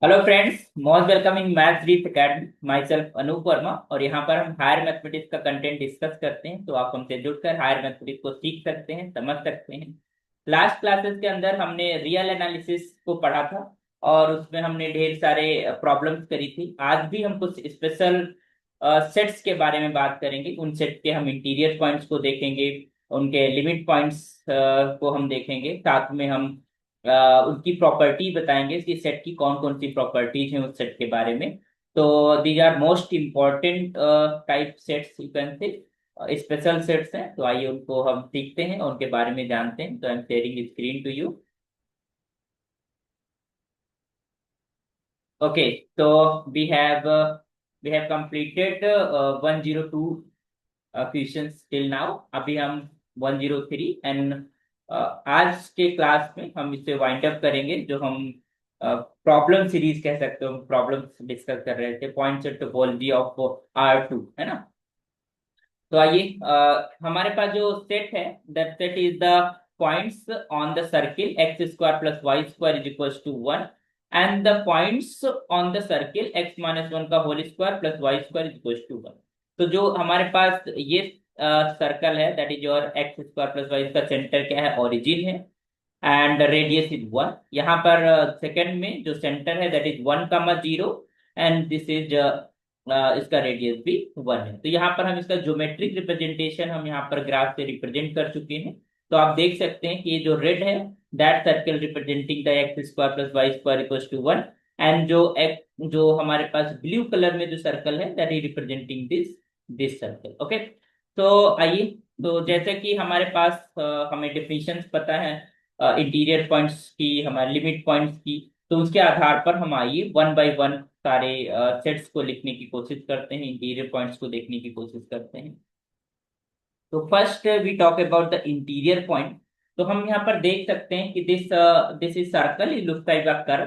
Hello friends, most welcoming maths read academy. Myself Anoop Verma, और यहाँ पर हम हायर मैथमेटिक्स का कंटेंट डिस्कस करते हैं। तो आप हमसे जुड़कर हायर मैथमेटिक्स को सीख सकते हैं, समझ सकते हैं। लास्ट क्लासेस के अंदर हमने रियल एनालिसिस को पढ़ा था और उसमें हमने ढेर सारे प्रॉब्लम्स करी थी। आज भी हम कुछ स्पेशल सेट्स के बारे में बात करेंगे। उन सेट के हम इंटीरियर पॉइंट्स को देखेंगे, उनके लिमिट पॉइंट्स को हम देखेंगे। साथ में हम उनकी प्रॉपर्टी बताएंगे कि सेट की कौन कौन सी प्रॉपर्टीज हैं उस सेट के बारे में। तो these are most important type sets, you can say special sets हैं। तो आइए उनको हम सीखते हैं और उनके बारे में जानते हैं। तो I am sharing screen to you. Okay, तो we have we have completed 102 questions till now. अभी हम 103 एंड आज के क्लास में हम इसे वाइंड अप करेंगे। जो हम प्रॉब्लम सीरीज कह सकते हो, प्रॉब्लम डिस्कस कर रहे थे, points at topology of R2, है ना। तो आइए, हमारे पास जो सेट है, that set is the points on the circle X square plus Y square is equal to 1 and the points on the circle X minus 1 का whole square plus Y square is equal to 1। तो जो हमारे पास ये circle है, that is your x square plus Y, इसका centre क्या है, ओरिजिन है, एंड रेडियस इज 1। यहाँ पर सेकंड में जो सेंटर है, that is 1, 0, and this is इसका रेडियस भी 1 है। तो यहाँ पर हम इसका ज्योमेट्रिक रिप्रेजेंटेशन हम यहाँ पर ग्राफ से रिप्रेजेंट कर चुके हैं। तो आप देख सकते हैं कि ये जो रेड है, that circle representing the X square plus Y square equal to 1, and जो हमारे पास ब्लू कलर में जो सर्कल है, that is representing this circle. Okay, तो आइए, तो जैसे कि हमारे पास हमें डिफिनेशंस पता है इंटीरियर पॉइंट्स की, हमारे लिमिट पॉइंट्स की। तो उसके आधार पर हम आइए वन बाय वन सारे सेट्स को लिखने की कोशिश करते हैं, इंटीरियर पॉइंट्स को देखने की कोशिश करते हैं। तो first we talk about the interior point. तो हम यहाँ पर देख सकते हैं कि this is circle, it looks like a curve.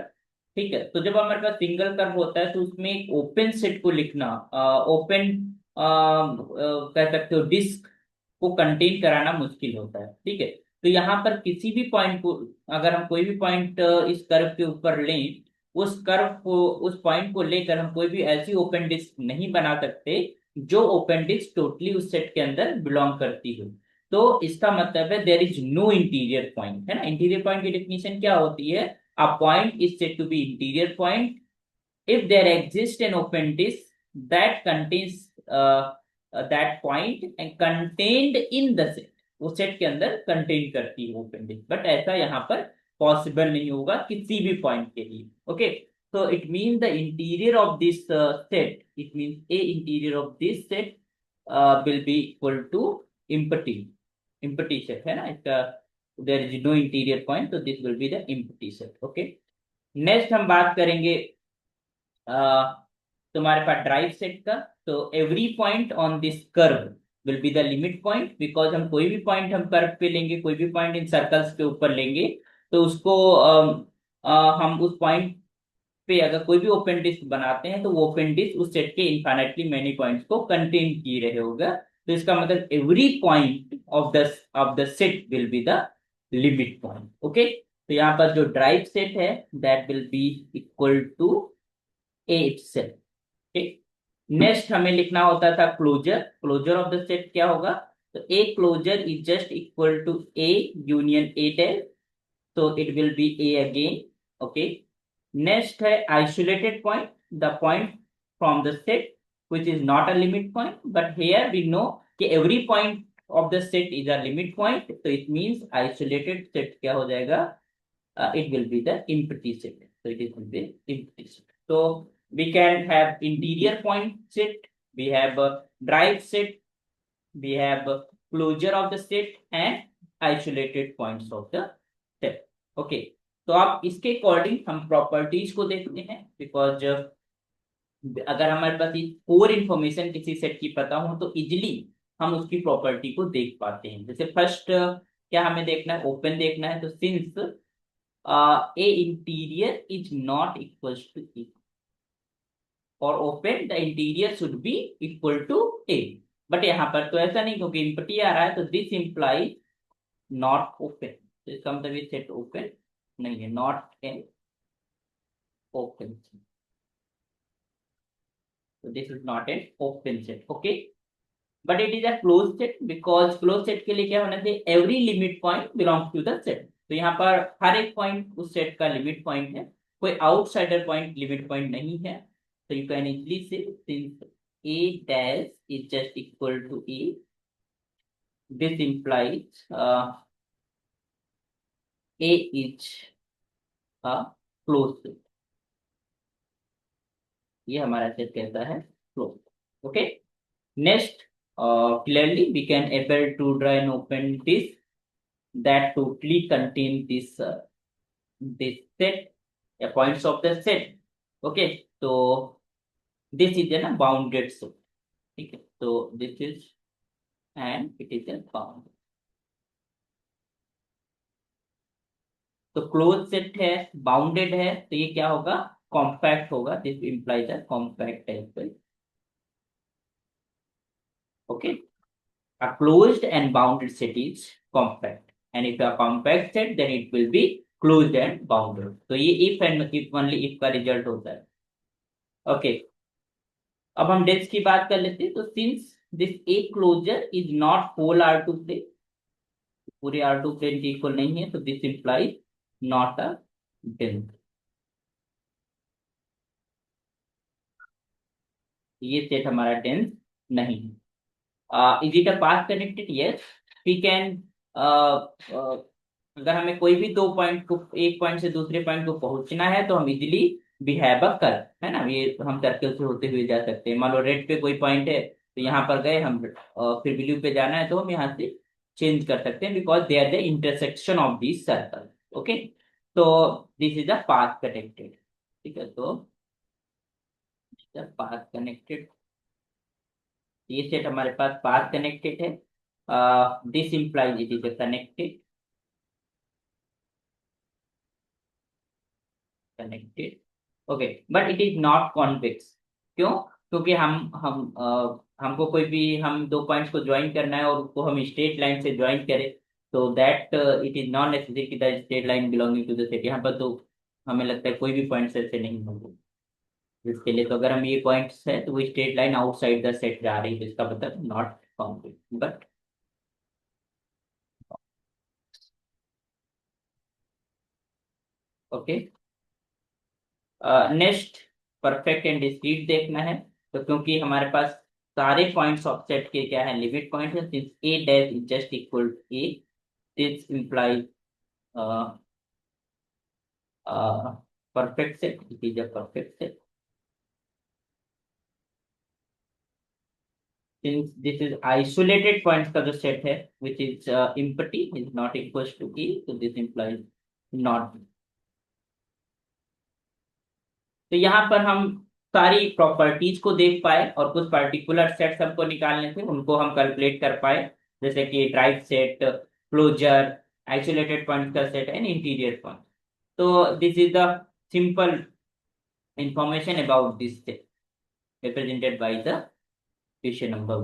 ठीक है, तो जब हमारे पास सिंगल कर्व होता है तो उसमें एक ओपन सेट को लिखना, ओपन कह सकते हो डिस्क को कंटेन कराना मुश्किल होता है। ठीक है, तो यहाँ पर किसी भी पॉइंट को, अगर हम कोई भी पॉइंट इस कर्व के ऊपर लें, उस कर्व को, उस पॉइंट को लेकर हम कोई भी ऐसी ओपन डिस्क नहीं बना सकते जो ओपन डिस्क टोटली उस सेट के अंदर बिलोंग करती हो। तो इसका मतलब है there is no interior point, है ना। इंटीरियर पॉइंट की डेफिनेशन क्या होती है? A point is said to be interior point if there exists an open disk that contains that point and contained in the set, वो set के अंदर contain करती है ओपन डिस्क। बट ऐसा यहाँ पर पॉसिबल नहीं होगा किसी भी पॉइंट के लिए। Okay, so it means the interior of this set, it means a interior of this set will be equal to empty, empty set, है ना इसका। there is no interior point, so this will be the empty set। okay, next हम बात करेंगे तुम्हारे पास drive set का। तो every point on this curve will be the limit point, because हम कोई भी पॉइंट हम कर्व पे लेंगे, कोई भी पॉइंट इन सर्कल्स के ऊपर लेंगे, तो उसको हम उस पॉइंट पे अगर कोई भी ओपन डिस्क बनाते हैं तो वो ओपन डिस्क उस सेट के इनफाइनाइटली मेनी पॉइंट्स को कंटेन किए रहे होगा। तो इसका मतलब every point of the set will be the limit point. Okay, तो यहाँ पर जो ड्राइव सेट है, that will be equal to A itself. ठीक, नेक्स्ट हमें लिखना होता था closure. Closure of the set क्या होगा? तो A closure is just equal to A union A tail, so it will be A again. Okay. Next है isolated point, the point from the set which is not a limit point, but here we know कि every point of the set is a limit point, so it means isolated set क्या हो जाएगा? It will be the empty set. So it will be empty set. So we can have interior point set, we have a drive set, we have a closure of the set and isolated points of the set। Okay, तो आप इसके according हम properties को देखते हैं, because अगर हमारे पास core information किसी सेट की पता हो तो इजिली हम उसकी प्रॉपर्टी को देख पाते हैं। जैसे फर्स्ट क्या हमें देखना है? ओपन देखना है। तो since A interior is not equal to A, और open the interior should be equal to A. But यहाँ पर तो ऐसा नहीं, क्योंकि इनपुट आ रहा है, तो दिस इंप्लाई नॉट ओपन। तो इसका मतलब ये सेट ओपन नहीं है, not an open set. So this is not an open set, okay? But it is a closed set because closed set के लिए क्या होना चाहिए? Every limit point belongs to the set. तो यहाँ पर हर एक पॉइंट उस सेट का लिमिट पॉइंट है, कोई आउटसाइडर पॉइंट लिमिट पॉइंट नहीं है. So you can easily say since A dash is just equal to A, this implies A is a closed set. ये हमारा सेट कहता है close. Okay, next, clearly we can able to draw an open disk that totally contain this set, points of the set. Okay, so this is a bounded set. ठीक है, so this is and it is a bounded. तो close set है, bounded है, तो ये क्या होगा? Compact होगा. This implies a compact type. Okay, a closed and bounded set is compact, and if a compact set then it will be closed and bounded. तो ये if and if only if का result होता है. Okay, अब हम depth की बात कर लेते हैं. तो since this A closure is not whole R two plane, पूरे आर टू प्लेन के इक्वल नहीं है, तो this implies not a dense. ये सेट हमारा डेंस नहीं है. Is it a path connected? Yes, we can. अगर हमें कोई भी दो पॉइंट को, एक पॉइंट से दूसरे पॉइंट को पहुंचना है, तो हम easily we have a curve, है ना. ये हम सर्कल से होते हुए जा सकते हैं. मान लो रेड पे कोई पॉइंट है, तो यहाँ पर गए हम, फिर ब्लू पे जाना है, तो हम यहाँ से चेंज कर सकते हैं because they are the intersection of this circle. Okay, तो this is a path connected. ठीक है, तो पाथ कनेक्टेड, ये सेट हमारे पास पाथ कनेक्टेड है. This implies it is connected. Connected, okay, but it is not convex. क्यों? क्योंकि हमको कोई भी, हम दो पॉइंट्स को ज्वाइन करना है और उसको हम स्ट्रेट लाइन से ज्वाइन करें, तो that it is not necessary कि the straight line belonging to the set. यहाँ पर तो हमें लगता है कोई भी पॉइंट ऐसे नहीं होंगे जिसके लिए. तो अगर हम ये पॉइंट्स है, तो वो straight line outside the set जा रही है, तो इसका मतलब not convex. But okay, next, perfect and discrete देखना है. तो क्योंकि हमारे पास सारे पॉइंट्स ऑफ सेट के क्या है? लिमिट पॉइंट है. Since A dash is just equal to A, this implies perfect set. It is a perfect set. Since this is isolated points का जो set है, which is empty, is not equals to E, so this implies not. तो यहाँ पर हम सारी properties को देख पाए और कुछ पर्टिकुलर सेट्स हमको निकालने थे, उनको हम कैलकुलेट कर पाए, जैसे कि derived set, closure, isolated point का सेट एंड इंटीरियर पॉइंट. तो this is the simple information about this set represented by the question number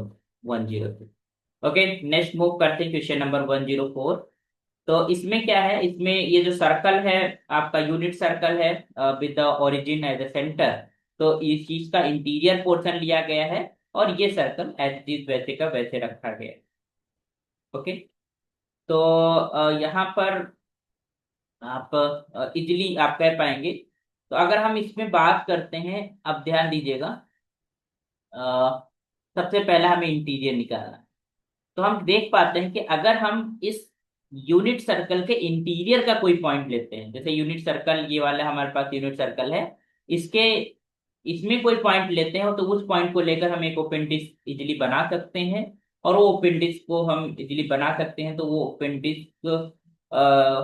103. Okay, next move करते हैं क्वेश्चन नंबर 104. तो इसमें क्या है? इसमें ये जो सर्कल है आपका, यूनिट सर्कल है with the origin as the centre, तो इस चीज का इंटीरियर पोर्शन लिया गया है और ये सर्कल एज इट इज वैसे का वैसे रखा गया है. ओके, तो यहाँ पर आप इजिली आप कह पाएंगे. तो अगर हम इसमें बात करते हैं, अब ध्यान दीजिएगा, सबसे पहला हमें इंटीरियर निकालना है. तो हम देख पाते हैं कि अगर हम इस यूनिट सर्कल के इंटीरियर का कोई पॉइंट लेते हैं, जैसे यूनिट सर्कल ये वाला हमारे पास यूनिट सर्कल है, इसके इसमें कोई पॉइंट लेते हैं, तो उस पॉइंट को लेकर हम एक ओपन डिस्क इजिली बना सकते हैं. और वो ओपन डिस्क को हम इजिली बना सकते हैं, तो वो ओपन डिस्क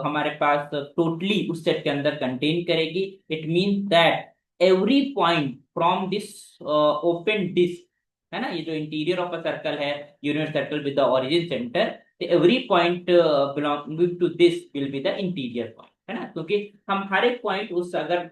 हमारे पास टोटली उस सेट के अंदर कंटेन करेगी. It means that every point from this open disc, है ना, ये जो इंटीरियर ऑफ अ सर्कल है, unit circle with the origin centre, every point belonging to this will be the interior point, है ना. क्योंकि हम हर एक पॉइंट उस, अगर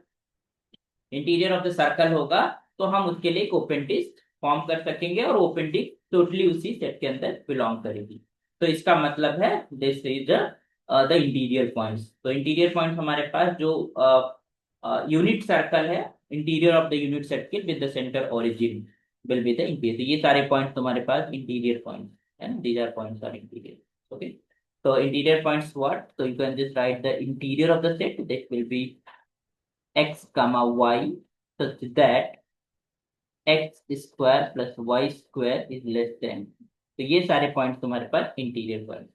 इंटीरियर ऑफ द सर्कल होगा, तो हम उसके लिए एक ओपन डिस्क फॉर्म कर सकेंगे और ओपन डिस्क टोटली उसी सेट के अंदर बिलोंग करेगी. तो इसका मतलब है this is the interior points. तो इंटीरियर पॉइंट हमारे पास जो यूनिट सर्कल है, interior of the unit circle with the centre origin will be the interior. ये सारे पॉइंट तुम्हारे पास इंटीरियर पॉइंट है ना, these are points are interior. Okay, so interior points what? So you can just write the interior of the set, that will be x comma y such that x square plus y square is less than। तो ये सारे points तुम्हारे पास interior point.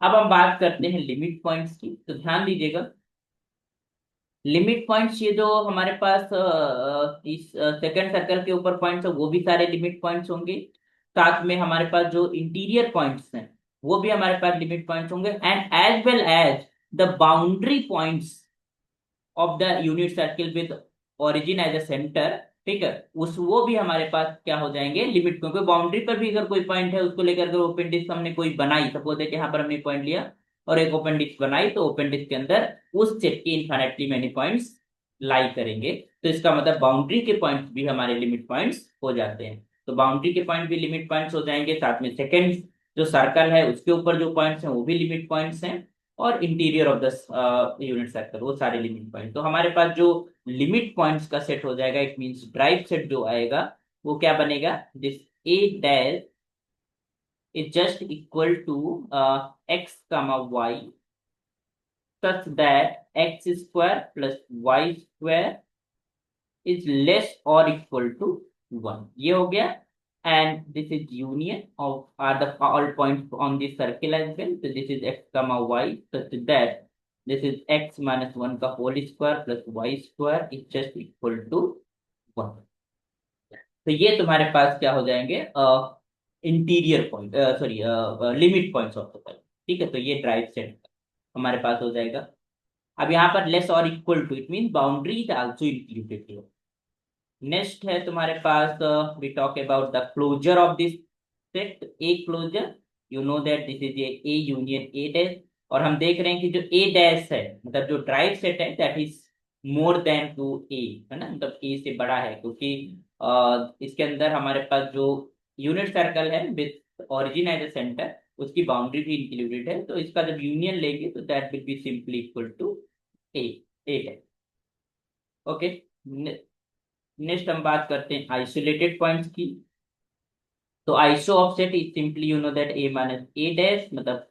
अब हम बात करते हैं लिमिट पॉइंट्स की, तो ध्यान दीजिएगा। लिमिट पॉइंट्स ये जो हमारे पास इस सेकंड सर्कल के ऊपर पॉइंट्स है वो भी सारे लिमिट पॉइंट्स होंगे। साथ में हमारे पास जो इंटीरियर पॉइंट्स हैं वो भी हमारे पास लिमिट पॉइंट्स होंगे, and as well as the boundary points of the unit circle with origin as a centre. ठीक है, उस वो भी हमारे पास क्या हो जाएंगे लिमिट, क्योंकि बाउंड्री पर भी अगर कोई पॉइंट है उसको लेकर अगर ओपन डिस्क हमने कोई बनाई, सपोज है कि यहाँ पर हमने पॉइंट लिया और एक ओपन डिस्क बनाई, तो ओपन डिस्क के अंदर उस सेट के इनफाइनाइटली मेनी पॉइंट्स लाई करेंगे। तो इसका मतलब बाउंड्री के पॉइंट्स भी हमारे लिमिट पॉइंट्स हो जाते हैं। तो बाउंड्री के पॉइंट भी लिमिट पॉइंट्स हो जाएंगे, साथ में सेकेंड जो सर्कल है उसके ऊपर जो पॉइंट्स हैं वो भी लिमिट पॉइंट्स हैं, और interior of the unit circle वो सारे लिमिट पॉइंट। तो हमारे पास जो लिमिट पॉइंट्स का सेट हो जाएगा, इट मींस ड्राइव सेट जो आएगा वो क्या बनेगा, this A dash is just equal to x comma y such that x square plus y square is less or equal to 1। ये हो गया, and this is union of are the all points on this circle as well। so this is x comma y such that this is x minus 1 का whole square plus y square is just equal to 1। तो ये तुम्हारे पास क्या हो जाएंगे, interior point, sorry limit points of the curve. ठीक है, तो ये ड्राइव सेट हमारे पास हो जाएगा। अब यहाँ पर लेस और equal to, it mean boundary is also included here. Next है तुम्हारे पास, we talk about the closure of this set, A closure. You know that this is A union A dash, और हम देख रहे हैं कि जो ए डैश है मतलब जो ड्राइव सेट है that is more than two A, है ना, मतलब ए से बड़ा है, क्योंकि इसके अंदर हमारे पास जो यूनिट सर्कल है with origin as a centre उसकी बाउंड्री भी इंक्लूडेड है। तो इसका जब यूनियन लेंगे तो that will be simply equal to A, A dash. Okay, next हम बात करते हैं आइसोलेटेड पॉइंट्स की। तो iso of set is simply you know that A minus A dash, मतलब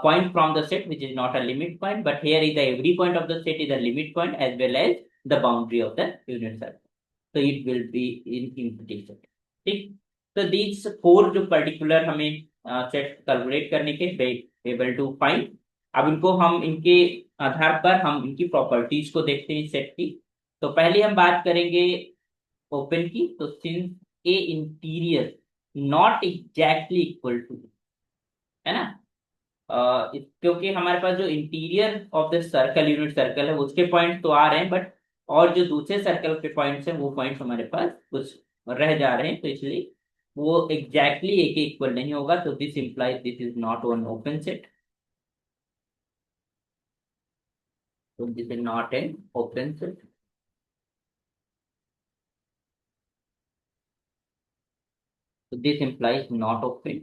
point from the set which is not a limit point, but here is the every point of the set is a limit point as well as the boundary of the unit circle, so it will be in empty set। ठीक, तो these four जो particular हमें set calculate करने के able to find। अब इनको हम इनके आधार पर हम इनकी प्रॉपर्टीज को देखते हैं सेट की। तो पहले हम बात करेंगे ओपन की। तो since A interior not exactly equal to, है ना, क्योंकि हमारे पास जो interior of the circle unit circle है उसके पॉइंट तो आ रहे हैं, बट और जो दूसरे सर्कल के पॉइंट्स हैं वो पॉइंट्स हमारे पास कुछ रह जा रहे हैं, तो इसलिए वो एग्जैक्टली एक इक्वल नहीं होगा। तो this implies this is not one open set, तो this is not an open set. तो दिस इंप्लाइज नॉट ओपन,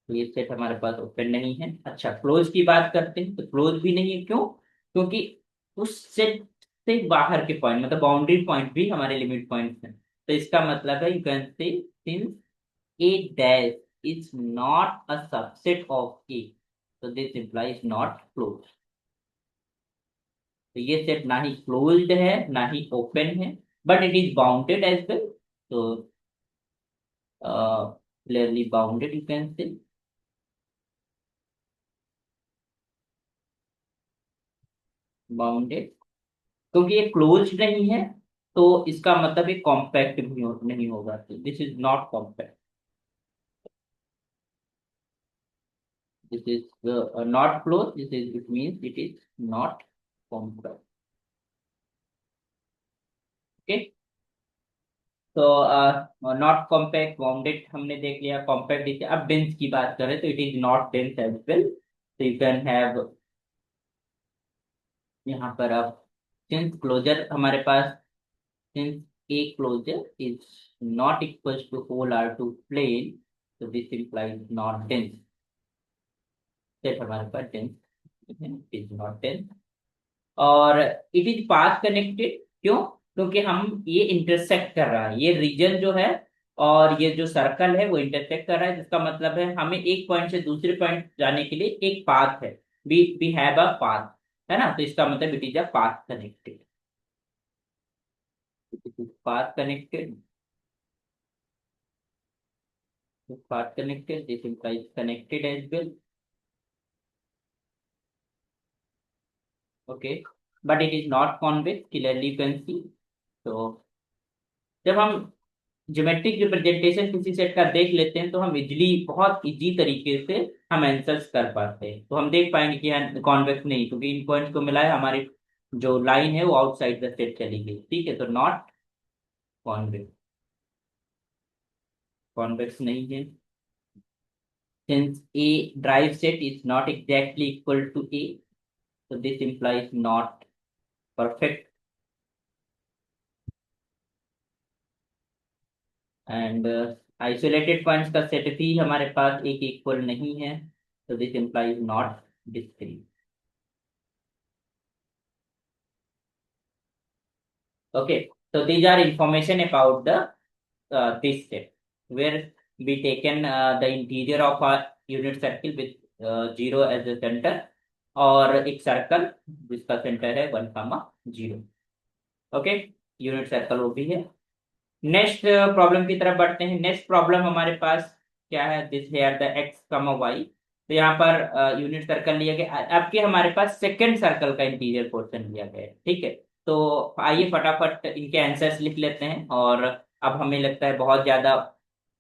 तो ये सेट हमारे पास ओपन नहीं है। अच्छा, क्लोज की बात करते हैं, तो क्लोज भी नहीं है, क्यों? क्योंकि उस सेट से बाहर के पॉइंट मतलब बाउंड्री पॉइंट भी हमारे लिमिट पॉइंट्स हैं। तो इसका मतलब है you can say since A dash is not a subset of A, तो दिस इंप्लाइज नॉट क्लोज। तो ये सेट ना ही क्लोज्ड है ना ही ओपन है, but it is bounded as well. तो clearly bounded you can say, bounded, क्योंकि ये क्लोज नहीं है तो इसका मतलब ये कॉम्पैक्ट भी नहीं होगा। तो this is not compact, this is not close, this is it means it is not compact. Okay, तो नॉट कॉम्पैक्ट बाउंडेड हमने देख लिया, कॉम्पैक्ट देखिए। अब डेंस की बात करें तो it is not dense as well. तो यू कैन हैव यहाँ पर आप सिंस क्लोजर हमारे पास, since A closure is not equals to whole R to plane, so this implies not dense। set हमारे पास dense is not dense। और it is path connected, क्यों? क्योंकि हम ये इंटरसेक्ट कर रहा है, ये रीजन जो है और ये जो सर्कल है वो इंटरसेक्ट कर रहा है, जिसका मतलब है हमें एक पॉइंट से दूसरे पॉइंट जाने के लिए एक पाथ है, वी हैव अ पाथ, है ना? तो इसका मतलब it is a path connected, path connected, path connected, this implies connected as well. Okay, but it is not convex, clearly you can see. तो जब हम ज्योमेट्रिक रिप्रेजेंटेशन किसी सेट का देख लेते हैं तो हम इजली, बहुत इजी तरीके से हम आंसर्स कर पाते हैं, तो हम देख पाएंगे कि कॉन्वेक्स नहीं, क्योंकि इन पॉइंट्स को मिलाए हमारी जो लाइन है वो आउटसाइड द सेट चली गई, ठीक है? तो नॉट कॉन्वेक्स, कॉन्वेक्स नहीं है। Since A derived set is not exactly equal to A, so this implies not perfect, and isolated points का सेट भी हमारे पास एक इक्वल नहीं है, so this implies not discrete. Okay, so these are information about the this set where we taken the interior of a unit circle with 0 as a center और एक circle जिसका सेंटर है 1, 0। ओके, यूनिट सर्कल वो भी है। Next problem की तरफ बढ़ते हैं। नेक्स्ट प्रॉब्लम हमारे पास क्या है? This here the x comma Y. तो यहाँ पर यूनिट सर्कल लिया गया, आपके हमारे पास सेकंड सर्कल का इंटीरियर पोर्शन लिया गया है, ठीक है? तो आइए फटाफट इनके आंसर्स लिख लेते हैं, और अब हमें लगता है बहुत ज्यादा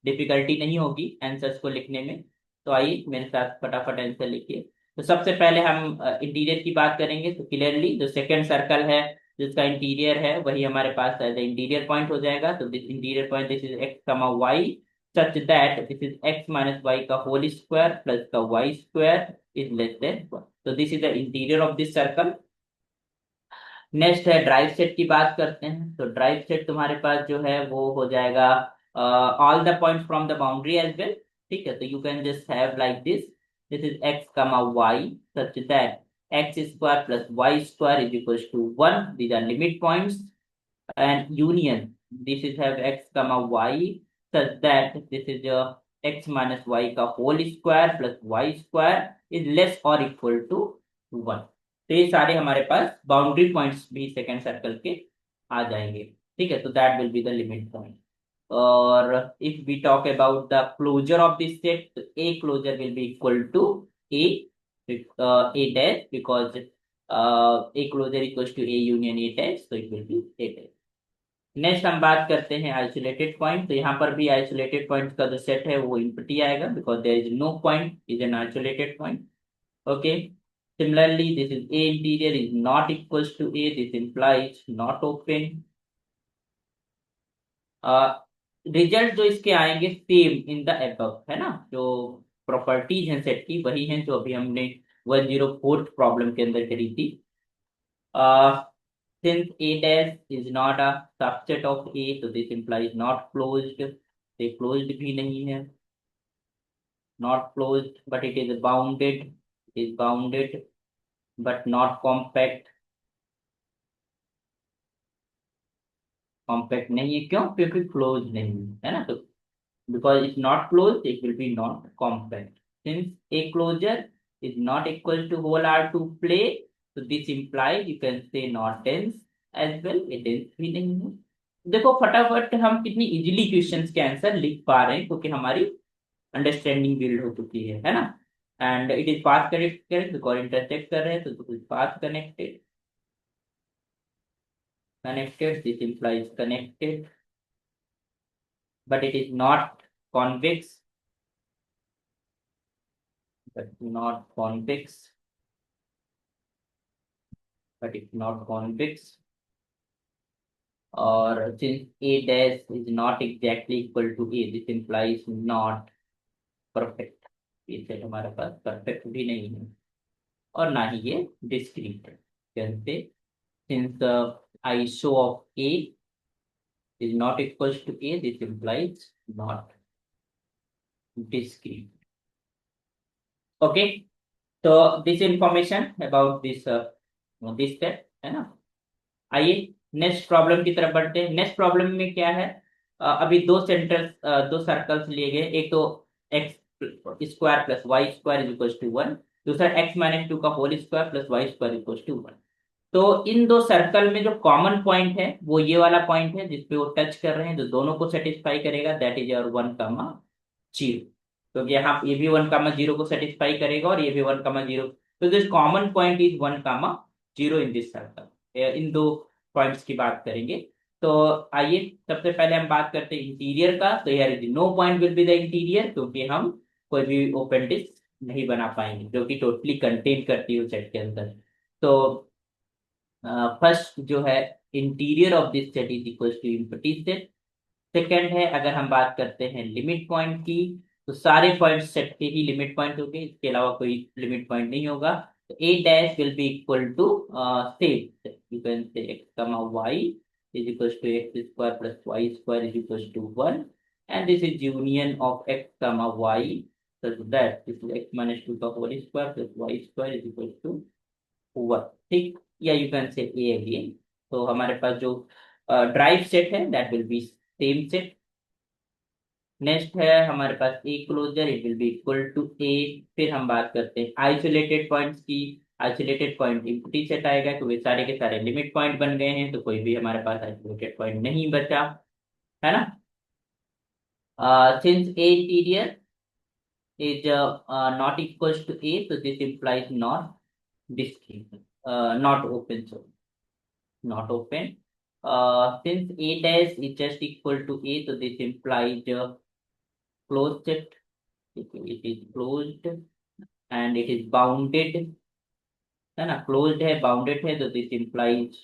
डिफिकल्टी नहीं होगी आंसर्स को लिखने में। तो आइए मेरे साथ फटाफट आंसर लिखिए। तो सबसे पहले हम इंटीरियर की बात करेंगे, तो क्लियरली जो सेकंड सर्कल है जिसका इंटीरियर है वही हमारे पास एज इंटीरियर पॉइंट हो जाएगा। तो this interior point, this is x comma y, such that this is x minus y का होल स्क्वायर प्लस का y square is less than 1। तो this is the interior of this circle. Next है derived set की बात करते हैं। तो drive set तुम्हारे पास जो है वो हो जाएगा all the points from the boundary as well, ठीक है? तो you can just have like this is x comma y such that x square plus Y square is equals to 1, these are limit points, and union, this is have x comma y such that this is x minus y का whole square plus y square is less or equal to 1। तो ये सारे हमारे पास boundary points भी second circle के आ जाएंगे, ठीक है? तो that will be the limit point. और if we talk about the closure of this set, तो a closure will be equal to a a dash, because a closure equals to a union a dash, so it will be a dash। Next हम बात करते हैं isolated point. तो यहाँ पर भी isolated point का जो सेट है वो इनपुटी आएगा, because there is no point is an isolated point. Okay, similarly this is A interior is not equals to A, this implies not open. Result जो इसके आएंगे सेम इन द एबव, है ना? जो प्रॉपर्टीज हैं सेट की वही हैं जो अभी हमने 104th प्रॉब्लम के अंदर करी थी। Since A dash is not a subset of A, so this implies not closed. ये closed भी नहीं है, not closed, but it is bounded. It is bounded, but not compact. Compact नहीं है, क्यों? क्योंकि closed नहीं है ना? तो because it's not closed, it will be not compact. Since a closure is not equal to whole R2 play, so this implies you can say not dense as well. ये dense भी नहीं है। देखो फटाफट हम कितनी इजीली क्वेश्चंस के answer लिख पा रहे हैं, क्योंकि हमारी अंडरस्टैंडिंग बिल्ड हो चुकी है ना? And it is path connected because intersect कर रहे हैं, तो this is path connected, connected, this implies connected, but it is not convex, but not convex, but it's not convex, or since a dash is not exactly equal to a, this implies not perfect। ये set हमारे पास perfect भी नहीं है और ना ही ये discrete है। कैसे? since the iso of a is not equals to a, this implies not discrete। Okay, so this information about this this set है ना। आइए नेक्स्ट प्रॉब्लम की तरफ बढ़ते हैं। नेक्स्ट प्रॉब्लम में क्या है, अभी दो सर्कल्स लिए गए, एक तो x square plus Y square is equal to 1, दूसरा एक्स माइनस टू का whole square plus Y square equal to 1। तो इन दो सर्कल में जो कॉमन पॉइंट है वो ये वाला पॉइंट है जिसपे वो टच कर रहे हैं, जो दोनों को सेटिस्फाई करेगा, दैट इज योर 1,0। क्योंकि यहाँ ये भी 1,0 को सेटिस्फाई करेगा और ये भी 1,0। तो this common point is 1,0 in this circle. इन दो पॉइंट्स की बात करेंगे। तो आइए सबसे पहले हम बात करते हैं इंटीरियर का। तो यार no point will be the interior, क्योंकि हम कोई भी ओपन डिस्क नहीं बना पाएंगे जो कि टोटली कंटेन करती है सेट के अंदर। तो फर्स्ट जो है, interior of this set is equal to empty set. Second है, अगर हम बात करते हैं लिमिट पॉइंट की, तो सारे पॉइंट सेट के ही लिमिट पॉइंट होंगे, इसके अलावा कोई लिमिट पॉइंट नहीं होगा। तो A dash will be equal to same, you can say x comma y is equal to x square plus Y square is equal to 1, and this is union of x comma y, such that this is x minus 2 का whole square plus Y square is equal to 1। ठीक, या you can से ए again. तो हमारे पास जो drive set है that will be same set. Next है हमारे पास A closure, it will be equal to A. फिर हम बात करते हैं आइसोलेटेड पॉइंट्स की। आइसोलेटेड पॉइंट इम्प्टी सेट आएगा, तो वे सारे के सारे लिमिट पॉइंट बन गए हैं, तो कोई भी हमारे पास आइसोलेटेड पॉइंट नहीं बचा, है ना। Since A interior is not equals to A, so this implies not discrete, not open, so not open. Since A dash is just equal to A, so this implies closed set. It is closed and it is bounded, है ना, closed है bounded है, तो this implies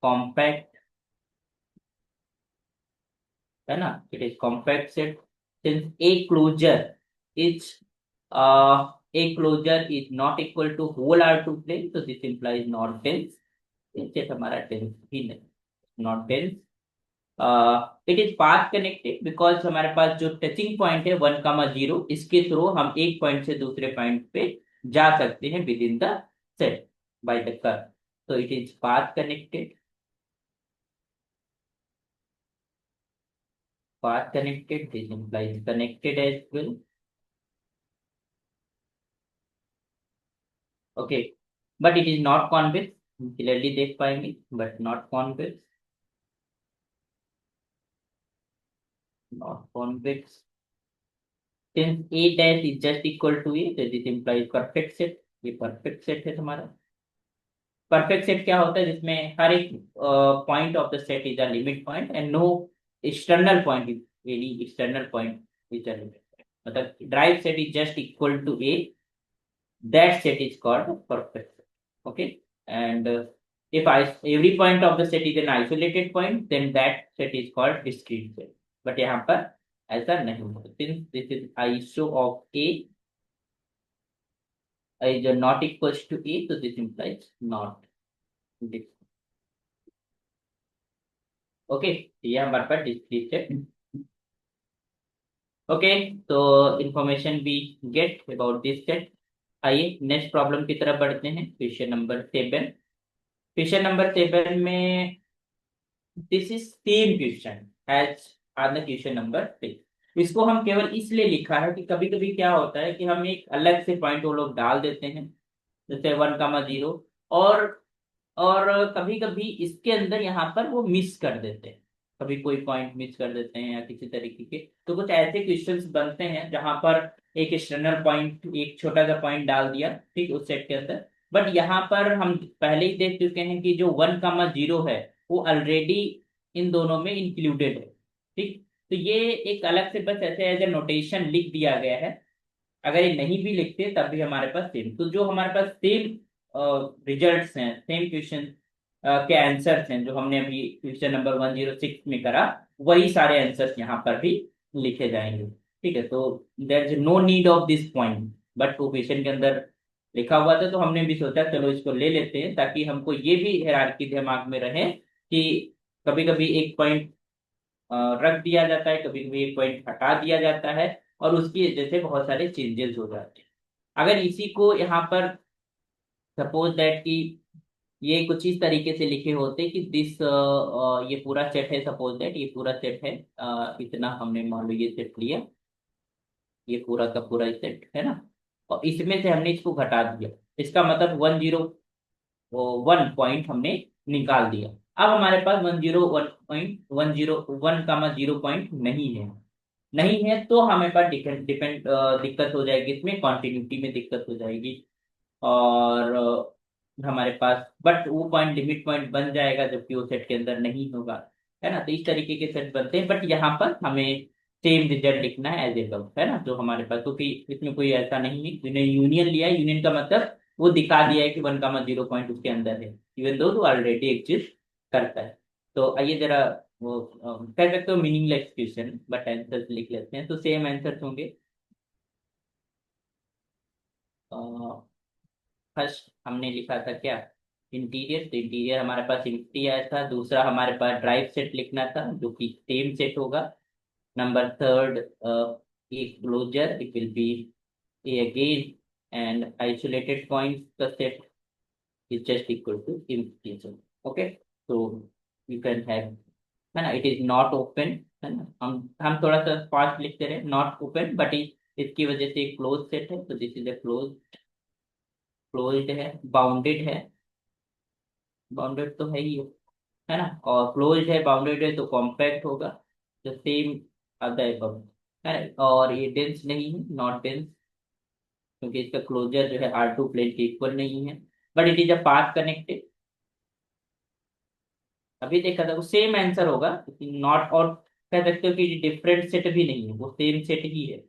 compact, है ना, it is compact set. Since A closure is A closure is not equal to whole R2 plane, so this implies not dense. ये हमारा dense ही नहीं, not dense. It is path connected because हमारे पास जो touching point है 1,0, इसके through हम एक पॉइंट से दूसरे पॉइंट पे जा सकते हैं within the set by the curve, तो it is path connected. Path connected, this implies connected as well. Okay, but it is not convex, clearly देख पाएंगे, but not convex, not convex. Since A dash is just equal to A, so this implies perfect set. ये perfect set है हमारा। Perfect set क्या होता है, जिसमें हर एक point of the set is a limit point and no external point is any external point is a limit point, मतलब drive set is just equal to A, that set is called perfect set. Okay, and if every point of the set is an isolated point, then that set is called discrete set, but यहाँ पर ऐसा नहीं होता। Since this is iso of A is not equals to A, so this implies not this. Okay, ये हमारे पास discrete set। Okay, तो information we get about this set. आइए नेक्स्ट प्रॉब्लम की तरफ बढ़ते हैं, क्वेश्चन नंबर 7। क्वेश्चन नंबर 7 में this is same question as other question number 6। इसको हम केवल इसलिए लिखा है कि कभी कभी क्या होता है कि हम एक अलग से पॉइंट वो लोग डाल देते हैं, जैसे 1,0, और और कभी कभी इसके अंदर यहाँ पर वो मिस कर देते हैं, कभी कोई पॉइंट मिस कर देते हैं या किसी तरीके के, तो कुछ ऐसे क्वेश्चंस बनते हैं जहां पर एक एक्सटर्नल पॉइंट, एक छोटा सा पॉइंट डाल दिया, ठीक, उस सेट के अंदर। बट यहाँ पर हम पहले ही देख चुके हैं कि जो 1,0 है वो ऑलरेडी इन दोनों में इंक्लूडेड है, ठीक। तो ये एक अलग से बस ऐसे एज ए नोटेशन लिख दिया गया है। अगर ये नहीं भी लिखते तब भी हमारे पास सेम, तो जो हमारे पास सेम रिजल्ट्स हैं, सेम क्वेश्चन के आंसर्स हैं जो हमने अभी क्वेश्चन नंबर 106 में करा, वही सारे आंसर्स यहाँ पर भी लिखे जाएंगे, ठीक है। तो there is no need of this point, but वो क्वेश्चन के अंदर लिखा हुआ था, तो हमने भी सोचा चलो इसको ले लेते हैं, ताकि हमको ये भी हायरार्की दिमाग में रहे कि कभी कभी एक पॉइंट रख दिया जाता है, कभी कभी एक पॉइंट हटा दिया जाता है, और उसकी वजह से बहुत सारे चेंजेस हो जाते हैं। अगर इसी को यहाँ पर सपोज दैट कि ये कुछ इस तरीके से लिखे होते कि दिस ये पूरा सेट है, सपोज दैट ये पूरा सेट है, इतना हमने मान लो ये सेट लिया, ये पूरा का पूरा सेट है ना, और इसमें से हमने इसको घटा दिया, इसका मतलब 101 पॉइंट हमने निकाल दिया। अब हमारे पास 101.101 नहीं है, नहीं है तो हमें पास डिपेंड दिक्कत हो जाएगी, इसमें कॉन्टिन्यूटी में दिक्कत हो जाएगी। और हमारे पास बट वो पॉइंट लिमिट पॉइंट बन जाएगा जबकि वो सेट के अंदर नहीं होगा, है ना। तो इस तरीके के सेट बनते हैं, बट यहाँ पर हमें सेम रिजल्ट लिखना है एज एबव, है ना, जो हमारे पास, क्योंकि इसमें कोई ऐसा नहीं है, मैंने यूनियन लिया है, यूनियन का मतलब वो दिखा दिया है कि 1 0 पॉइंट उसके अंदर है, इवन दो ऑलरेडी एग्जिस्ट करता है। तो आइए जरा वो कह सकते हो मीनिंगलेस क्वेश्चन, बट आंसर लिख लेते हैं, तो सेम आंसर होंगे। फर्स्ट हमने लिखा था क्या, इंटीरियर, तो इंटीरियर हमारे पास एम्प्टी आया था। दूसरा हमारे पास ड्राइव सेट लिखना था जो कि सेम सेट होगा। Number third, A closure, it will be A again, and isolated points का set is just equal to empty set. Okay, तो यू कैन हैव, है ना, इट इज नॉट ओपन, है ना, हम थोड़ा सा फास्ट लिखते रहे, नॉट ओपन बट इसकी वजह से एक क्लोज सेट है, तो this is A close, closed है, बाउंडेड है, बाउंडेड तो है ही है ना, और क्लोज्ड है, बाउंडेड है, तो कॉम्पैक्ट होगा, द सेम अदर above, है ना। और ये डेंस नहीं है, नॉट डेंस, क्योंकि इसका क्लोजर जो है R2 प्लेन के इक्वल नहीं है, but it is a path connected. अभी देखा था वो सेम आंसर होगा, नॉट, और कह सकते हो कि डिफरेंट सेट भी नहीं है, वो सेम सेट ही है,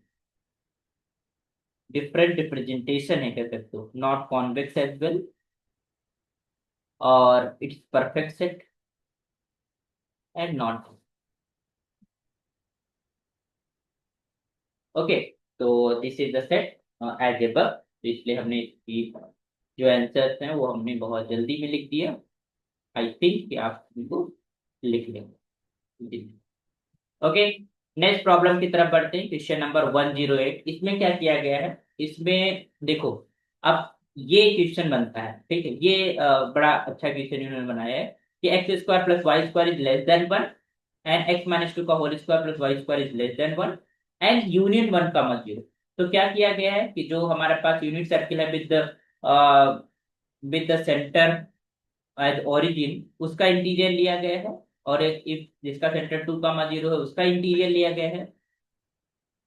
डिफरेंट रिप्रेजेंटेशन है, कह सकते हो, नॉट कॉन्वेक्स एज वेल, और it's perfect set and not. Okay, तो this is the set as above, तो इसलिए हमने इसकी जो आंसर्स हैं वो हमने बहुत जल्दी में लिख दिया। आई थिंक कि आप इनको लिख लेंगे। ओके, नेक्स्ट प्रॉब्लम की तरफ बढ़ते हैं, क्वेश्चन नंबर 108। इसमें क्या किया गया है, इसमें देखो, अब ये क्वेश्चन बनता है, ठीक है, ये बड़ा अच्छा क्वेश्चन इन्होंने बनाया है कि x square plus Y square is less than 1, and x minus two का whole square plus Y square is less than 1, and union 1 0। तो क्या किया गया है कि जो हमारे पास यूनिट सर्किल है with the centre as origin, उसका इंटीरियर लिया गया है, और एक इफ जिसका सेंटर 2 0 है उसका इंटीरियर लिया गया है,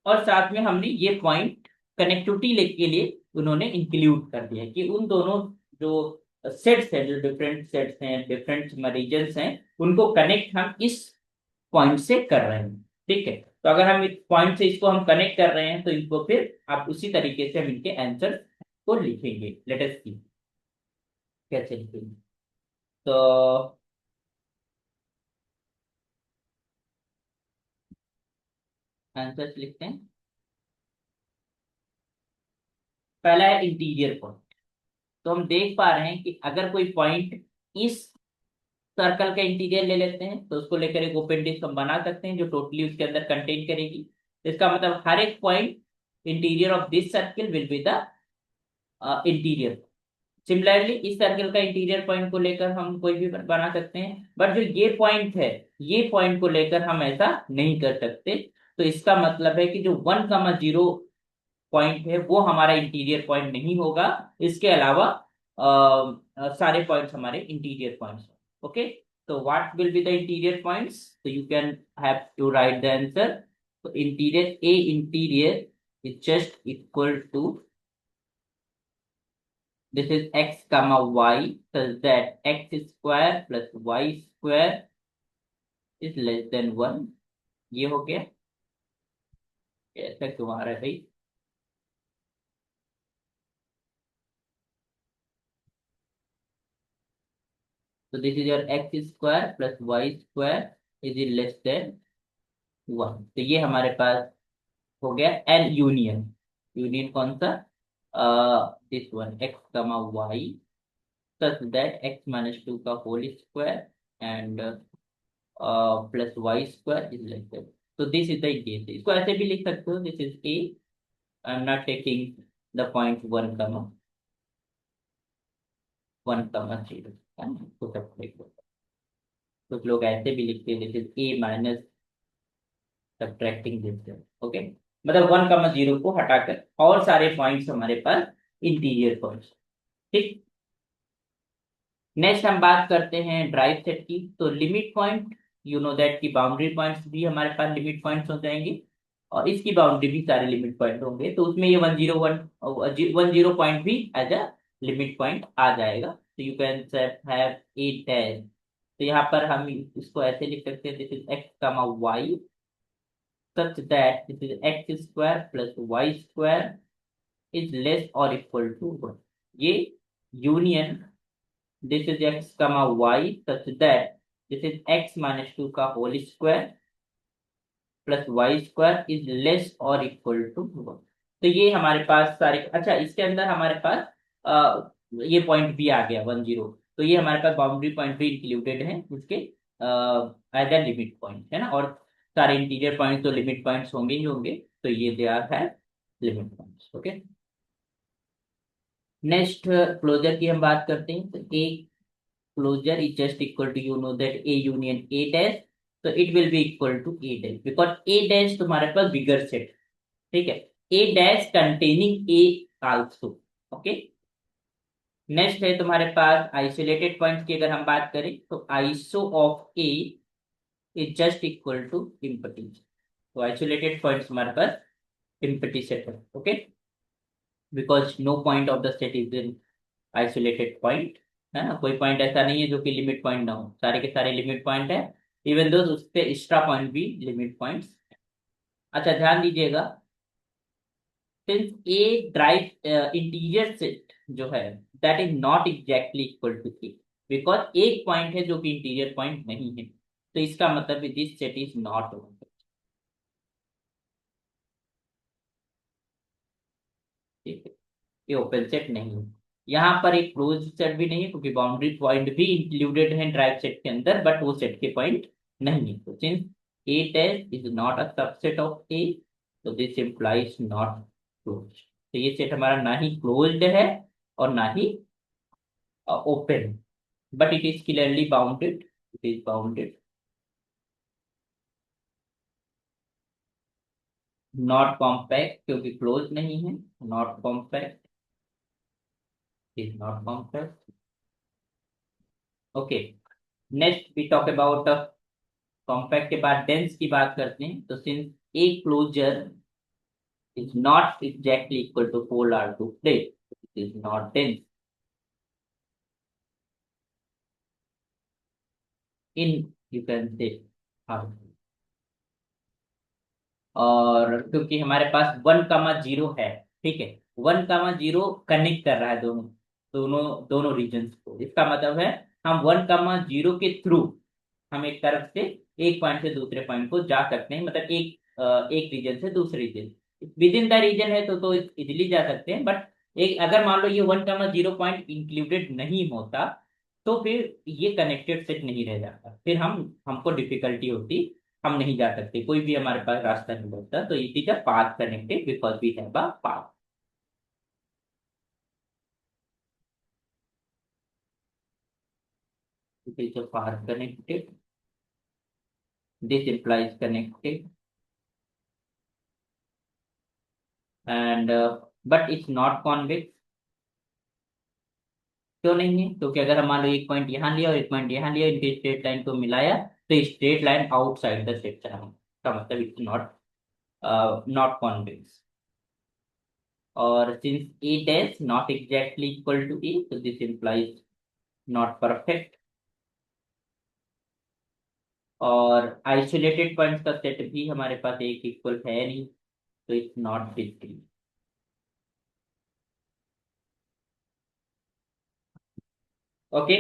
और साथ में हमने ये पॉइंट कनेक्टिविटी के लिए उन्होंने इंक्लूड कर दिया है कि उन दोनों जो सेट्स हैं, जो डिफरेंट सेट्स हैं, डिफरेंट रीजन्स हैं, उनको कनेक्ट हम इस पॉइंट से कर रहे हैं, ठीक है। तो अगर हम इस पॉइंट से इसको हम कनेक्ट कर रहे हैं तो इनको फिर आप उसी तरीके से हम इनके आंसर को लिखेंगे, लेट अस सी कैसे लिखेंगे। तो आंसर लिखते हैं, पहला है इंटीरियर पॉइंट। तो हम देख पा रहे हैं कि अगर कोई पॉइंट इस सर्कल का इंटीरियर ले लेते हैं तो उसको लेकर एक ओपन डिस्क हम बना सकते हैं जो टोटली उसके अंदर कंटेन करेगी। इसका मतलब हर एक point interior of this circle will be the interior. Similarly इस सर्कल का इंटीरियर पॉइंट को लेकर हम कोई भी बना सकते हैं, बट जो ये पॉइंट है, ये पॉइंट को लेकर हम ऐसा नहीं कर सकते। तो इसका मतलब है कि जो 1 0 पॉइंट है वो हमारा इंटीरियर पॉइंट नहीं होगा, इसके अलावा सारे पॉइंट्स हमारे इंटीरियर पॉइंट्स। ओके, तो what will be the interior points, तो you can have to write the answer. तो interior, A interior is just equal to, this is x comma y such that x square plus y square is less than 1। ये हो गया, ऐसा क्यों आ रहा है भाई। तो this is your x square plus Y square is less than 1। तो ये हमारे पास हो गया एल यूनियन, यूनियन कौन सा, this one x comma y such that x minus 2 का whole square and plus Y square is less than. तो this is the case, इसको ऐसे भी लिख सकते हो, this is A, I am not taking the point 1 comma 0। है ना, तो सब लिख दो। कुछ लोग ऐसे भी लिखते हैं, this is A minus subtracting this, okay. मतलब 1, 0 को हटाकर और सारे पॉइंट्स हमारे पास इंटीरियर पॉइंट्स, ठीक। नेक्स्ट हम बात करते हैं ड्राइव सेट की। तो limit point, you know that की बाउंड्री पॉइंट्स भी हमारे पास लिमिट पॉइंट्स हो जाएंगे, और इसकी बाउंड्री भी सारे लिमिट पॉइंट होंगे, तो उसमें ये 1, 0, 1 पॉइंट भी एज अ लिमिट पॉइंट आ जाएगा। तो यू कैन हैव 8 डैश। तो यहाँ पर हम इसको ऐसे लिख सकते हैं, this is x comma y such that this is x square plus y square is less or equal to 1। ये union this is x comma y such that this is x minus 2 का whole square plus Y square is less और equal to 1। तो ये हमारे पास सारे, अच्छा इसके अंदर हमारे पास ये पॉइंट भी आ गया 1, 0। तो ये हमारे पास बाउंड्री पॉइंट भी इंक्लूडेड है उसके एज अ लिमिट पॉइंट, है ना। और सारे इंटीरियर पॉइंट तो लिमिट पॉइंट्स होंगे ही होंगे, तो ये दे आर है limit points, okay. Next closure की हम बात करते हैं। तो A closure is just equal to, you know that A union A dash, तो it will be equal to A dash because A dash तुम्हारे पास बिगर सेट, ठीक है। A dash containing A also, okay. Next है तुम्हारे पास isolated points की अगर हम बात करें, तो iso of A is just equal to empty. तो आइसोलेटेड पॉइंट्स हमारे पास इम्पटी सेट है, okay, because no point of the set is in isolated point, है ना। कोई पॉइंट ऐसा नहीं है जो कि लिमिट पॉइंट ना हो, सारे के सारे लिमिट पॉइंट है, इवन दो उस पे एक्स्ट्रा पॉइंट भी लिमिट पॉइंट्स। अच्छा ध्यान दीजिएगा, since A derived interior set जो है that is not exactly equal to A, because एक पॉइंट है जो कि इंटीरियर पॉइंट नहीं है, तो इसका मतलब this set is not open, ठीक है, ये ओपन सेट नहीं है। यहाँ पर एक क्लोज सेट भी नहीं है क्योंकि बाउंड्री पॉइंट भी इंक्लूडेड है ड्राइव सेट के अंदर, बट वो सेट के पॉइंट नहीं है। तो since A test is not a subset of A, तो दिस इम्प्लाइज नॉट क्लोज। तो ये सेट हमारा ना ही क्लोज्ड है और ना ही open, but it is clearly bounded, it is bounded, not compact क्योंकि क्लोज नहीं है, not compact, is not compact, okay। Next we talk about compact के बाद डेंस की बात करते हैं। तो since A closure is not exactly equal to whole R two plane, it is not dense in, you can say, और क्योंकि हमारे पास 1, 0 है, ठीक है, 1, 0 कनेक्ट कर रहा है दोनों दोनों दोनों रीजन्स को, इसका मतलब है हम 1, 0 के थ्रू हम एक तरफ से एक पॉइंट से दूसरे पॉइंट को जा सकते हैं, मतलब एक रीजन से दूसरे region, within the region है तो इजिली जा सकते हैं, बट एक अगर मान लो ये 1, 0 पॉइंट इंक्लूडेड नहीं होता, तो फिर ये कनेक्टेड सेट नहीं रह जाता, फिर हमको डिफिकल्टी होती, हम नहीं जा सकते, कोई भी हमारे पास रास्ता नहीं बचता। तो it is a path connected because we have a path, it is a path connected, this implies connected and but it's not convex. क्यों नहीं है, क्योंकि अगर हम मान लो एक पॉइंट यहाँ लिया और एक पॉइंट यहाँ लिया, इनके स्ट्रेट लाइन को मिलाया, तो straight line outside the set चला का मतलब इट्स नॉट नॉट कॉन्वेक्स। और since A dash not exactly equal to A, तो दिस implies नॉट परफेक्ट, और आइसोलेटेड पॉइंट्स का सेट भी हमारे पास एक इक्वल है नहीं, तो it's not discrete, okay.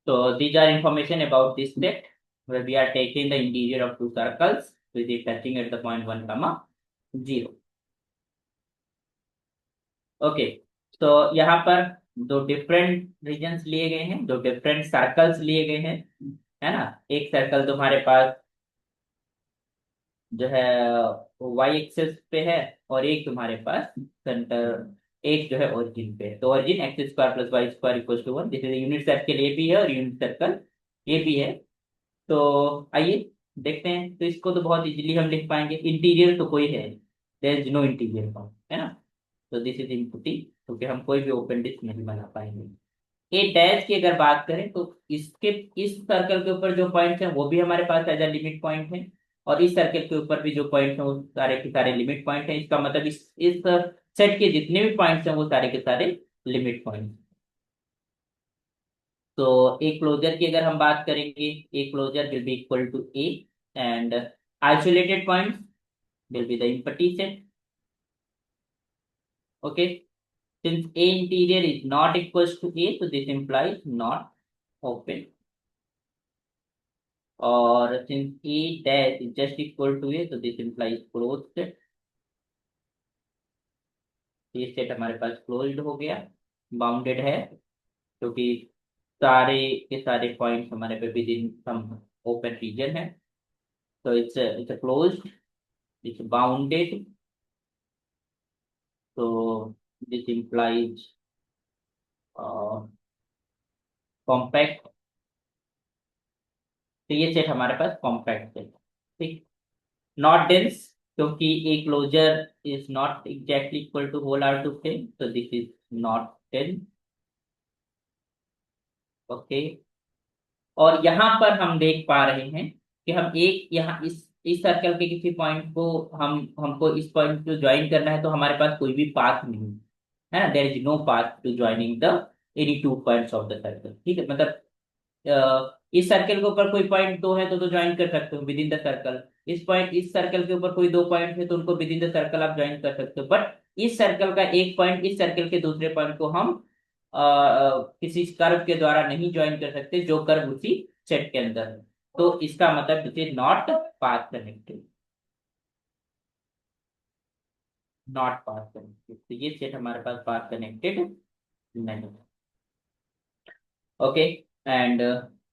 So these are information about this set where we are taking the interior of two circles with it touching at the point 1, 0, okay. तो यहाँ पर दो डिफरेंट रीजन्स लिए गए हैं, दो डिफरेंट सर्कल्स लिए गए हैं, है ना। एक सर्कल तुम्हारे पास जो है वाई एक्सिस पे है, और एक तुम्हारे पास सेंटर एक जो है ओरिजिन पे है। तो origin x square plus Y square equal to 1, this is unit circle ये भी है और यूनिट सर्कल ये भी है। तो आइए देखते हैं। तो इसको तो बहुत इजीली हम लिख पाएंगे, इंटीरियर तो कोई है, there is no interior form, है ना। तो दिस इज इनपुटी, क्योंकि हम कोई भी ओपन डिस्क नहीं बना पाएंगे। ए डैश की अगर बात करें तो इसके, इस सर्कल के ऊपर जो पॉइंट्स हैं वो भी हमारे पास एज अ लिमिट पॉइंट है, और इस सर्कल के ऊपर भी जो पॉइंट है वो सारे के सारे लिमिट पॉइंट है। इसका मतलब इस सेट के जितने भी पॉइंट्स हैं वो सारे के सारे लिमिट पॉइंट। तो ए क्लोजर की अगर हम बात करेंगे, A closure will be equal to A, and isolated points will be the empty set. Okay, since A interior is not equals to A, so this implies not open. Or since A dash is just equal to A, so this implies closed set. ये set हमारे पास closed हो गया, bounded है, क्योंकि सारे के सारे points हमारे पे within some open region है। तो इट्स क्लोज्ड, इट्स बाउंडेड, तो दिस implies कॉम्पैक्ट। तो ये सेट हमारे पास कॉम्पैक्ट सेट, ठीक। नॉट डेंस, क्योंकि A closure is not exactly equal to whole R two ten, तो this is not ten. Okay, और यहाँ पर हम देख पा रहे हैं कि हम एक यहाँ इस सर्कल के किसी पॉइंट को, हमको इस पॉइंट को ज्वाइन करना है, तो हमारे पास कोई भी पाथ नहीं है ना, there is no path to joining the any two points of the circle, ठीक है। मतलब इस सर्कल के ऊपर कोई पॉइंट दो है तो ज्वाइन कर सकते हो विद इन द सर्कल। इस सर्कल के ऊपर कोई दो पॉइंट है तो उनको विद इन द सर्कल आप ज्वाइन कर सकते हो, बट इस सर्कल का एक पॉइंट इस सर्कल के दूसरे पॉइंट को हम किसी कर्व के द्वारा नहीं ज्वाइन कर सकते जो कर्व उसी सेट के अंदर है। तो इसका मतलब it is not path connected, not path connected. तो ये सेट हमारे पास पाथ कनेक्टेड नहीं। Okay, and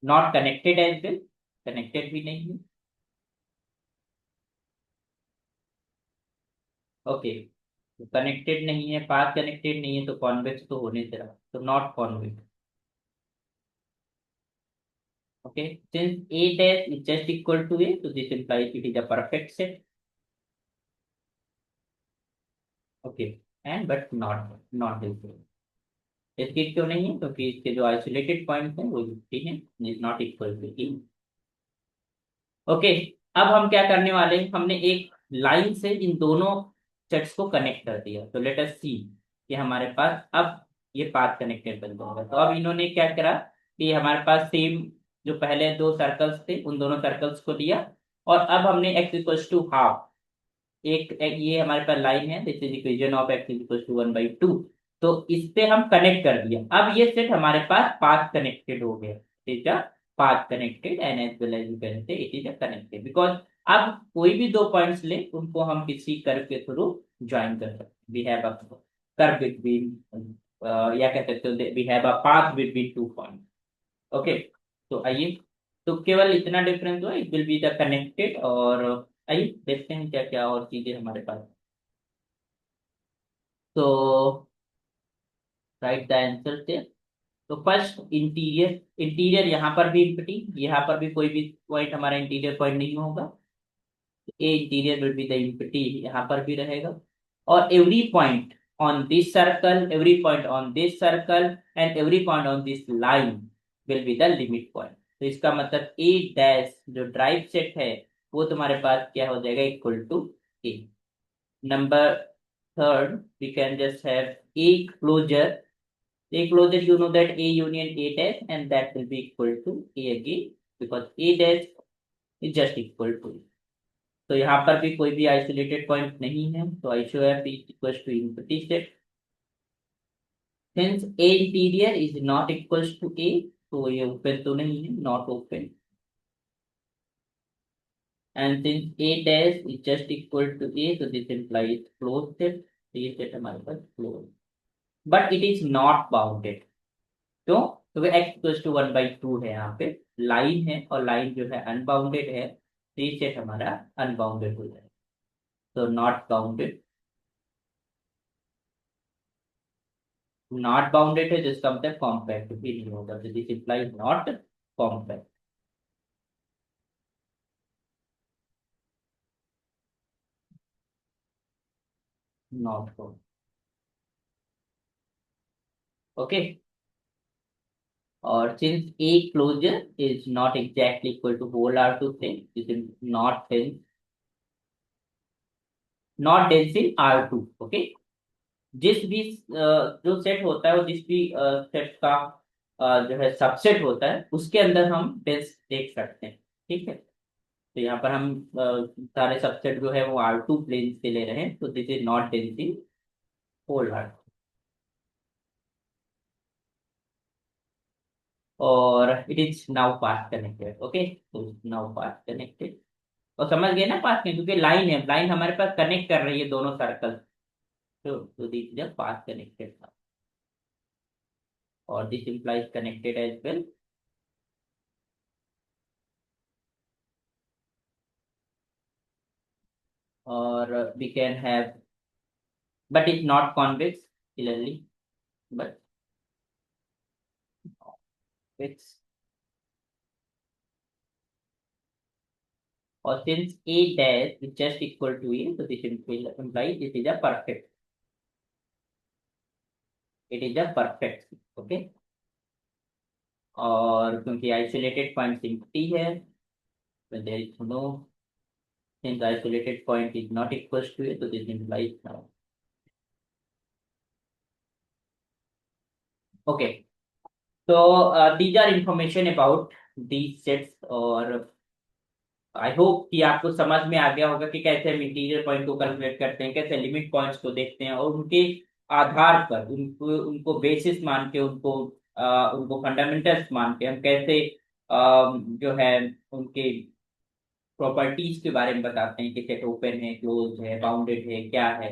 not connected as well, connected भी नहीं है। ओके, कनेक्टेड नहीं है, पाथ कनेक्टेड नहीं है, तो कॉन्वेक्स तो होने से रहा, तो not convex. Okay, since a dash is just equal to a, so this implies it is a perfect set. Okay, and but not this. इसकी क्यों नहीं है, क्योंकि इसके जो आइसोलेटेड पॉइंट्स हैं वो लिखते हैं is not equal to A. Okay, अब हम क्या करने वाले हैं, हमने एक लाइन से इन दोनों सेट्स को कनेक्ट कर दिया, तो लेट अस सी कि हमारे पास अब ये पाथ कनेक्टेड बन जाएगा। तो अब इन्होंने क्या करा कि हमारे पास सेम जो पहले दो सर्कल्स थे उन दोनों सर्कल्स को लिया, और अब हमने x इक्वल्स टू हाफ, एक ये हमारे पास लाइन है, this is equation of x equals to 1/2, तो इस पे हम कनेक्ट कर दिया। अब ये सेट हमारे पास पाथ कनेक्टेड हो गया, ठीक है, path connected, and as well as you can say it is a connected because अब कोई भी दो पॉइंट्स ले उनको हम किसी कर्व के थ्रू ज्वाइन कर सकते, we have a curve between, या कह सकते हो we have a path between two point. Okay, तो आइए, तो केवल इतना डिफरेंस हुआ, it will be the connected. और आइए देखते हैं क्या क्या और चीजें हमारे पास। तो राइट द आंसर थे। तो फर्स्ट इंटीरियर, इंटीरियर यहाँ पर भी इम्पटी, यहाँ पर भी कोई भी पॉइंट हमारा इंटीरियर पॉइंट नहीं होगा, A interior will be the empty, यहाँ पर भी रहेगा। और every point on this circle, every point on this circle and every point on this line will be the limit point. तो इसका मतलब ए डैश जो ड्राइव सेट है वो तुम्हारे पास क्या हो जाएगा, equal to A. Number third, we can just have A closure, a closure, you know that a union a dash and that will be equal to a again because a dash is just equal to, तो यहाँ पर भी कोई भी isolated point नहीं है, तो iso F is equal to empty set. Since a interior is not equal to a, तो ये ओपन तो नहीं है, not open, and since a dash is just equal to a, so this implies closed set, तो ये set हमारे पास close, but it is not bounded. क्यों, क्योंकि x इक्वल टू 1/2 है, यहाँ पे लाइन है और लाइन जो है अनबाउंडेड है, तो ये सेट हमारा अनबाउंडेड हो जाएगा, तो नॉट बाउंडेड। नॉट बाउंडेड है जिसका मतलब कॉम्पैक्ट भी नहीं होगा, तो this implies not compact. Not compact. Okay. और since A closure is not exactly equal to whole R two से, this is not dense in R two. Okay. जिस भी जो सेट होता है वो जिस भी सेट का जो है सबसेट होता है उसके अंदर हम डेंस देख सकते हैं। ठीक है। तो यहाँ पर हम सारे सबसेट जो है वो आर टू प्लेन से ले रहे हैं, तो this is not dense in whole R. और it is now path connected. Okay, तो नाउ पाथ कनेक्टेड। और समझ गए ना पाथ में, क्योंकि लाइन है, लाइन हमारे पास कनेक्ट कर रही है दोनों सर्कल। तो दिस इज पाथ कनेक्टेड। और this implies connected as well। और we can have, but it's not convex clearly, but it's, or since a dash is just equal to a, so this implies it is a perfect, it is a perfect। okay। और क्योंकि isolated point सिंपटी है, when there is no, since isolated point is not equal to a, so this implies now। okay। so these are information about these sets। और I hope कि आपको समझ में आ गया होगा कि कैसे हम इंटीरियर पॉइंट को कैलकुलेट करते हैं, कैसे लिमिट पॉइंट्स को देखते हैं, और उनके आधार पर उनको उनको बेसिस मान के उनको फंडामेंटल्स मान के हम कैसे जो है उनके प्रॉपर्टीज के बारे में बताते हैं कि सेट ओपन है, क्लोज है, बाउंडेड है, क्या है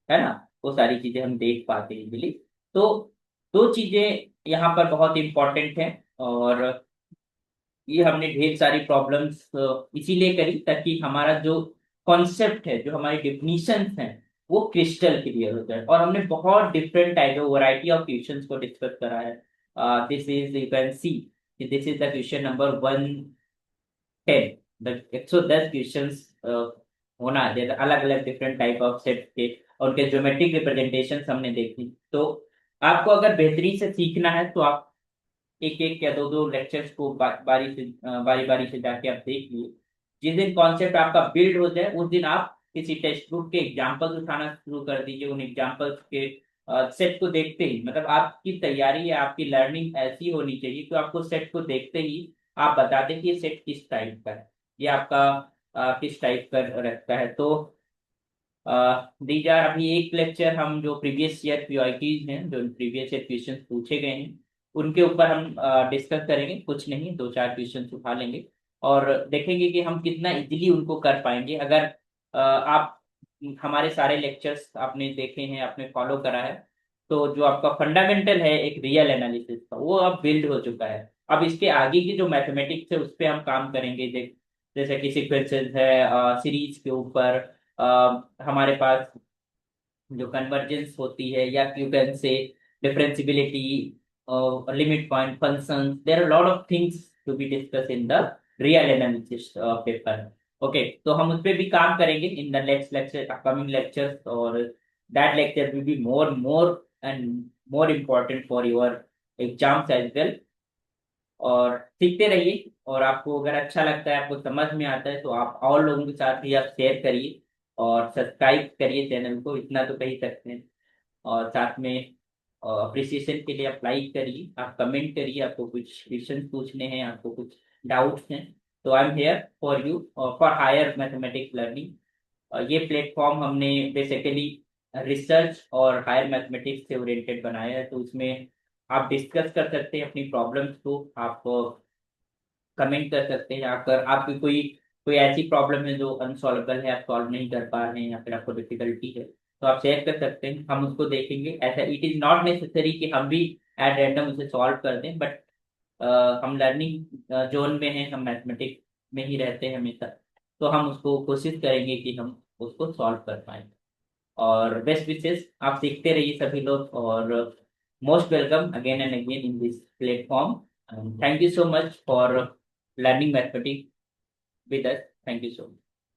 ना। वो सारी चीजें हम देख पाते हैं इजीली। तो दो चीजें यहाँ पर बहुत इंपॉर्टेंट हैं। और ये हमने ढेर सारी प्रॉब्लम्स इसीलिए करी ताकि हमारा जो कॉन्सेप्ट है, जो हमारी डेफिनीशंस हैं, वो क्रिस्टल क्लियर हो जाए। और हमने बहुत different type of variety of questions को डिस्कस करा है। This is, you can see, this is the question number 110। 110 questions होना है, अलग अलग डिफरेंट टाइप ऑफ सेट के, और उनके ज्योमेट्रिक रिप्रेजेंटेशन हमने देखी। तो आपको अगर बेहतरी से सीखना है तो आप एक एक या दो दो लेक्चर्स को बारी बारी से जाके आप देख लिए। जिस दिन कॉन्सेप्ट आपका बिल्ड हो जाए उस दिन आप किसी टेक्स्ट बुक के एग्जांपल्स उठाना शुरू कर दीजिए। उन एग्जांपल्स के सेट को देखते ही, मतलब आपकी तैयारी या आपकी लर्निंग ऐसी होनी चाहिए कि आपको सेट को देखते ही आप बता दें कि ये सेट किस टाइप का है, ये आपका किस टाइप का रखता है। तो दीज आर, अभी एक लेक्चर हम जो प्रीवियस ईयर पीआईटीज हैं, जो प्रीवियस ईयर क्वेश्चन पूछे गए हैं, उनके ऊपर हम डिस्कस करेंगे। कुछ नहीं, दो चार क्वेश्चन उठा लेंगे और देखेंगे कि हम कितना इजीली उनको कर पाएंगे। अगर आप हमारे सारे लेक्चर्स आपने देखे हैं, आपने फॉलो करा है, तो जो आपका फंडामेंटल है एक रियल एनालिसिस का, वो अब बिल्ड हो चुका है। अब इसके आगे की जो मैथमेटिक्स है उस पर हम काम करेंगे। जैसे कि सीक्वेंसेस है, सीरीज के ऊपर, हमारे पास जो कन्वर्जेंस होती है, या you can say differentiability, limit point functions, there are lot of things to be discuss in the real analysis paper. Okay, तो हम उस पर भी काम करेंगे in the next lecture, upcoming lectures. और that lecture will be more more and more important for your exams as well. और सीखते रहिए। और आपको अगर अच्छा लगता है, आपको समझ में आता है, तो आप और लोगों के साथ भी आप शेयर करिए और सब्सक्राइब करिए चैनल को, इतना तो कह ही सकते हैं। और साथ में अप्रिसिएशन के लिए आप लाइक करिए, आप कमेंट करिए, आपको कुछ क्वेश्चन पूछने हैं, आपको कुछ डाउट्स हैं, तो I am here for you for higher mathematics learning. ये प्लेटफॉर्म हमने बेसिकली रिसर्च और हायर मैथमेटिक्स से ओरिएंटेड बनाया है। तो उसमें आप डिस्कस कर सकते हैं अपनी प्रॉब्लम्स को, आप कमेंट कर सकते हैं। अगर आपकी कोई कोई ऐसी प्रॉब्लम है जो अनसॉल्वेबल है, आप सॉल्व नहीं कर पा रहे हैं, या फिर आपको डिफिकल्टी है, तो आप शेयर कर सकते हैं, हम उसको देखेंगे। ऐसा इट इज नॉट नेसेसरी कि हम भी एट रैंडम उसे सॉल्व कर दें, बट हम लर्निंग जोन में हैं, हम मैथमेटिक्स में ही रहते हैं हमेशा, तो हम उसको कोशिश करेंगे कि हम उसको सॉल्व कर पाए। और बेस्ट विशेष, आप सीखते रहिए सभी लोग। और most welcome again and again in this platform. And thank you so much for learning mathematics with us. Thank you so much.